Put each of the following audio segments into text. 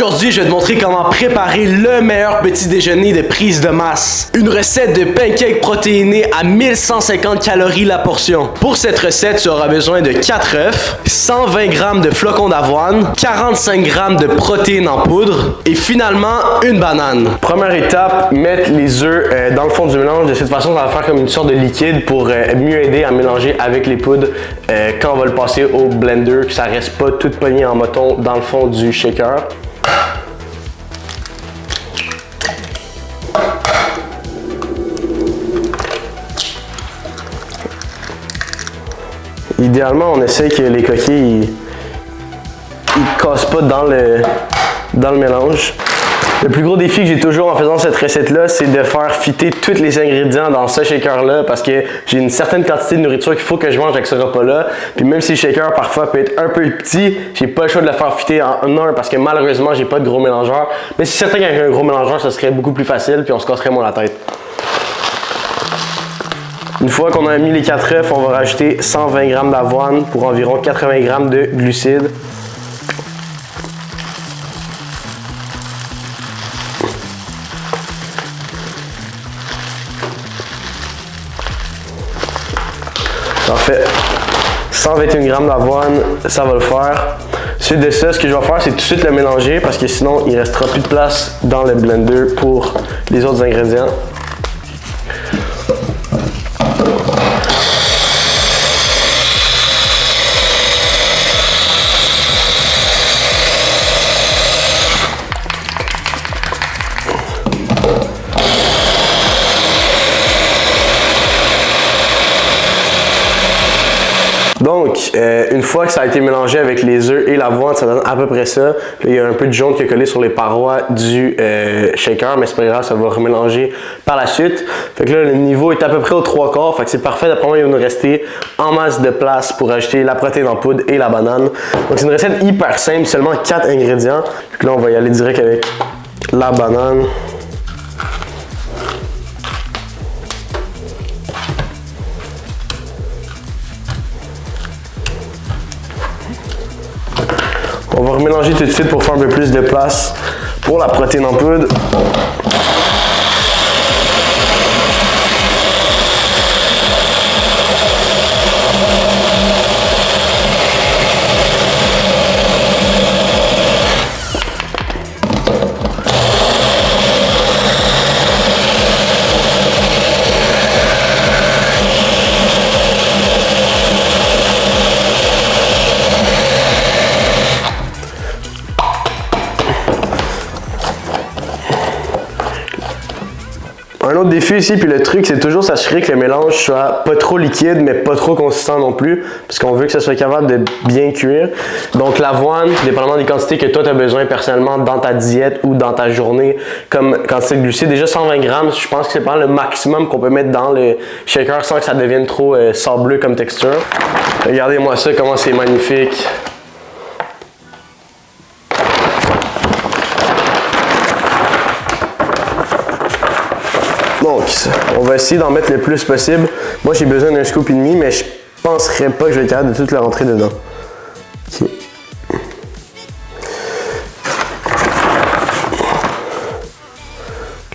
Aujourd'hui, je vais te montrer comment préparer le meilleur petit déjeuner de prise de masse. Une recette de pancakes protéinés à 1150 calories la portion. Pour cette recette, tu auras besoin de 4 œufs, 120 g de flocons d'avoine, 45 g de protéines en poudre et finalement une banane. Première étape, mettre les œufs dans le fond du mélange. De cette façon, ça va faire comme une sorte de liquide pour mieux aider à mélanger avec les poudres quand on va le passer au blender, que ça reste pas tout pogné en moton dans le fond du shaker. Idéalement, on essaie que les coquilles ils cassent pas dans le mélange. Le plus gros défi que j'ai toujours en faisant cette recette-là, c'est de faire fitter tous les ingrédients dans ce shaker-là parce que j'ai une certaine quantité de nourriture qu'il faut que je mange avec ce repas-là. Puis même si le shaker parfois peut être un peu petit, j'ai pas le choix de le faire fitter en un parce que malheureusement, j'ai pas de gros mélangeur. Mais c'est certain qu'avec un gros mélangeur, ça serait beaucoup plus facile puis on se casserait moins la tête. Une fois qu'on a mis les 4 œufs, on va rajouter 120 g d'avoine pour environ 80 g de glucides. Parfait. 121 g d'avoine, ça va le faire. Suite de ça, ce que je vais faire, c'est tout de suite le mélanger parce que sinon, il ne restera plus de place dans le blender pour les autres ingrédients. Donc, une fois que ça a été mélangé avec les œufs et l'avoine, ça donne à peu près ça. Là, il y a un peu de jaune qui est collé sur les parois du shaker, mais c'est pas grave, ça va remélanger par la suite. Fait que là, le niveau est à peu près aux 3/4, fait que c'est parfait. D'après moi, il va nous rester en masse de place pour ajouter la protéine en poudre et la banane. Donc, c'est une recette hyper simple, seulement 4 ingrédients. Puis là, on va y aller direct avec la banane. On va remélanger tout de suite pour faire un peu plus de place pour la protéine en poudre. Un autre défi ici, puis le truc, c'est toujours s'assurer que le mélange soit pas trop liquide, mais pas trop consistant non plus, parce qu'on veut que ça soit capable de bien cuire. Donc l'avoine, dépendamment des quantités que toi tu as besoin personnellement dans ta diète ou dans ta journée, comme quantité de glucides, déjà 120 g, je pense que c'est pas le maximum qu'on peut mettre dans le shaker sans que ça devienne trop sableux comme texture. Regardez-moi ça, comment c'est magnifique. Donc, on va essayer d'en mettre le plus possible. Moi, j'ai besoin d'un scoop et demi, mais je penserais pas que je vais être capable de tout le rentrer dedans. Okay.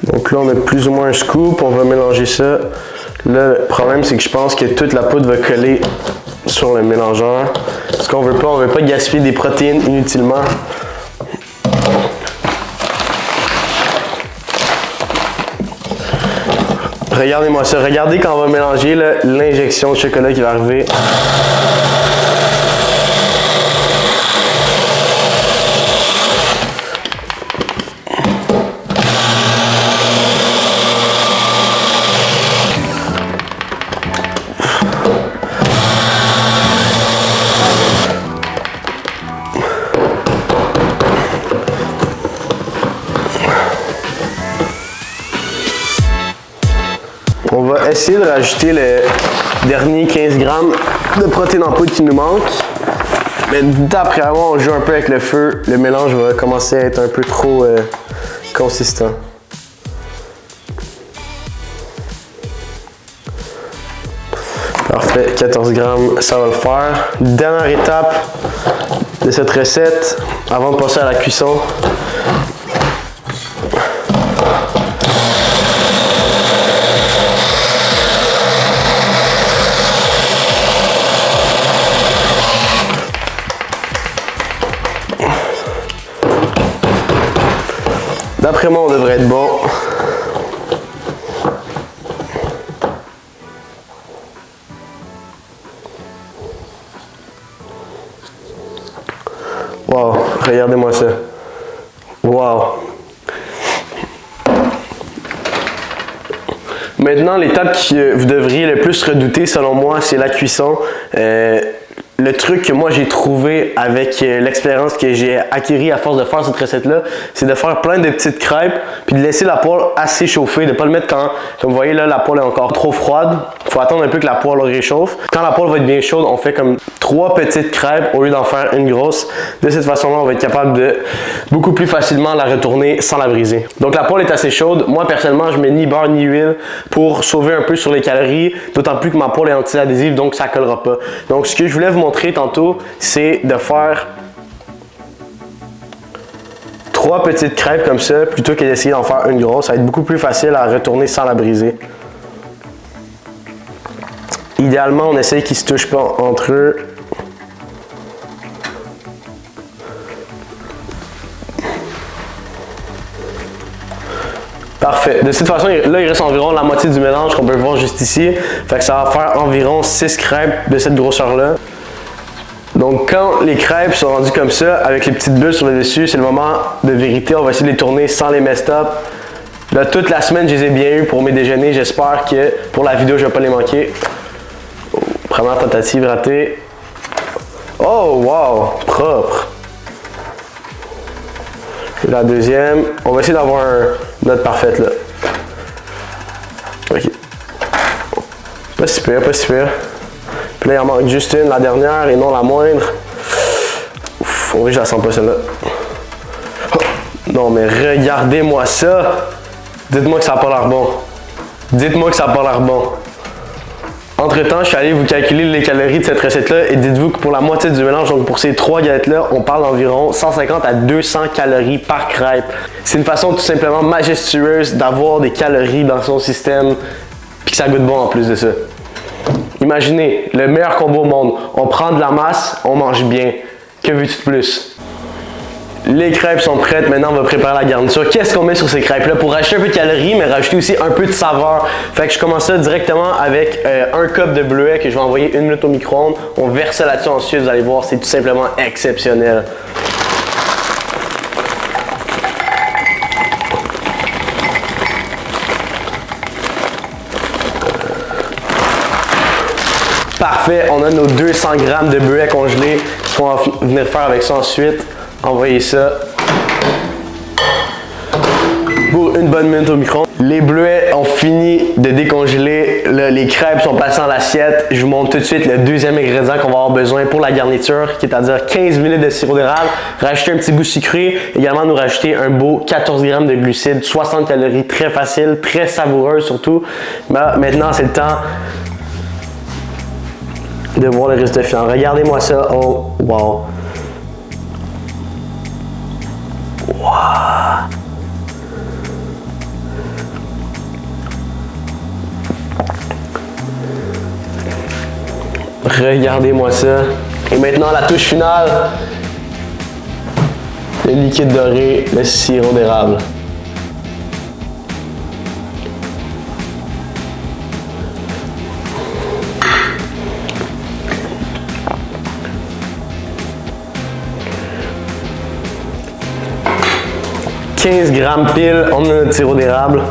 Donc là, on a plus ou moins un scoop. On va mélanger ça. Là, le problème, c'est que je pense que toute la poudre va coller sur le mélangeur. Ce qu'on veut pas, on veut pas gaspiller des protéines inutilement. Regardez-moi ça. Regardez quand on va mélanger l'injection de chocolat qui va arriver. On va essayer de rajouter le dernier 15 g de protéines en poudre qui nous manque. Mais d'après moi, on joue un peu avec le feu. Le mélange va commencer à être un peu trop consistant. Parfait, 14 grammes, ça va le faire. Dernière étape de cette recette, avant de passer à la cuisson, D'après moi, on devrait être bon. Wow, regardez-moi ça. Wow. Maintenant, l'étape que vous devriez le plus redouter, selon moi, c'est la cuisson. Le truc que moi j'ai trouvé avec l'expérience que j'ai acquérie à force de faire cette recette-là, c'est de faire plein de petites crêpes, puis de laisser la poêle assez chauffée, de ne pas le mettre quand, comme vous voyez là, la poêle est encore trop froide. Il faut attendre un peu que la poêle réchauffe. Quand la poêle va être bien chaude, on fait comme 3 petites crêpes au lieu d'en faire une grosse. De cette façon-là, on va être capable de beaucoup plus facilement la retourner sans la briser. Donc la poêle est assez chaude. Moi personnellement, je mets ni beurre ni huile pour sauver un peu sur les calories, d'autant plus que ma poêle est anti-adhésive, donc ça ne collera pas. Donc ce que je voulais vous montrer tantôt, c'est de faire 3 petites crêpes comme ça, plutôt que d'essayer d'en faire une grosse. Ça va être beaucoup plus facile à retourner sans la briser. Idéalement, on essaye qu'ils ne se touchent pas entre eux. Parfait. De cette façon, là, il reste environ la moitié du mélange qu'on peut voir juste ici. Fait que ça va faire environ 6 crêpes de cette grosseur-là. Donc, quand les crêpes sont rendues comme ça, avec les petites bulles sur le dessus, c'est le moment de vérité. On va essayer de les tourner sans les mess up. Là, toute la semaine, je les ai bien eu pour mes déjeuners. J'espère que pour la vidéo, je ne vais pas les manquer. Première tentative ratée. Oh, wow! Propre! Et la deuxième, on va essayer d'avoir une note parfaite là. Ok. Pas si pire, pas si pire. Puis là, il en manque juste une, la dernière et non la moindre. Ouf, on dirait que je la sens pas celle-là. Oh, non, mais regardez-moi ça! Dites-moi que ça n'a pas l'air bon. Dites-moi que ça n'a pas l'air bon. Entre-temps, je suis allé vous calculer les calories de cette recette-là et dites-vous que pour la moitié du mélange, donc pour ces 3 galettes-là, on parle d'environ 150 à 200 calories par crêpe. C'est une façon tout simplement majestueuse d'avoir des calories dans son système puis que ça goûte bon en plus de ça. Imaginez, le meilleur combo au monde. On prend de la masse, on mange bien. Que veux-tu de plus? Les crêpes sont prêtes, maintenant on va préparer la garniture. Qu'est-ce qu'on met sur ces crêpes-là? Pour rajouter un peu de calories, mais rajouter aussi un peu de saveur. Fait que je commence ça directement avec un cup de bleuets que je vais envoyer 1 minute au micro-ondes. On verse ça là-dessus ensuite, vous allez voir, c'est tout simplement exceptionnel. Parfait, on a nos 200 g de bleuets congelés. On va venir faire avec ça ensuite. Envoyer ça pour une bonne minute au micro. Les bleuets ont fini de décongeler. Là, les crêpes sont passées dans l'assiette. Je vous montre tout de suite le deuxième ingrédient qu'on va avoir besoin pour la garniture, qui est à dire 15 ml de sirop d'érable. Rajouter un petit bout sucré. Également, nous rajouter un beau 14 g de glucides, 60 calories, très facile, très savoureux surtout. Mais maintenant, c'est le temps de voir le résultat final. Regardez-moi ça. Oh, wow. Wow. Regardez-moi ça. Et maintenant la touche finale, le liquide doré, le sirop d'érable. « 15 grammes pile, on a notre sirop d'érable. »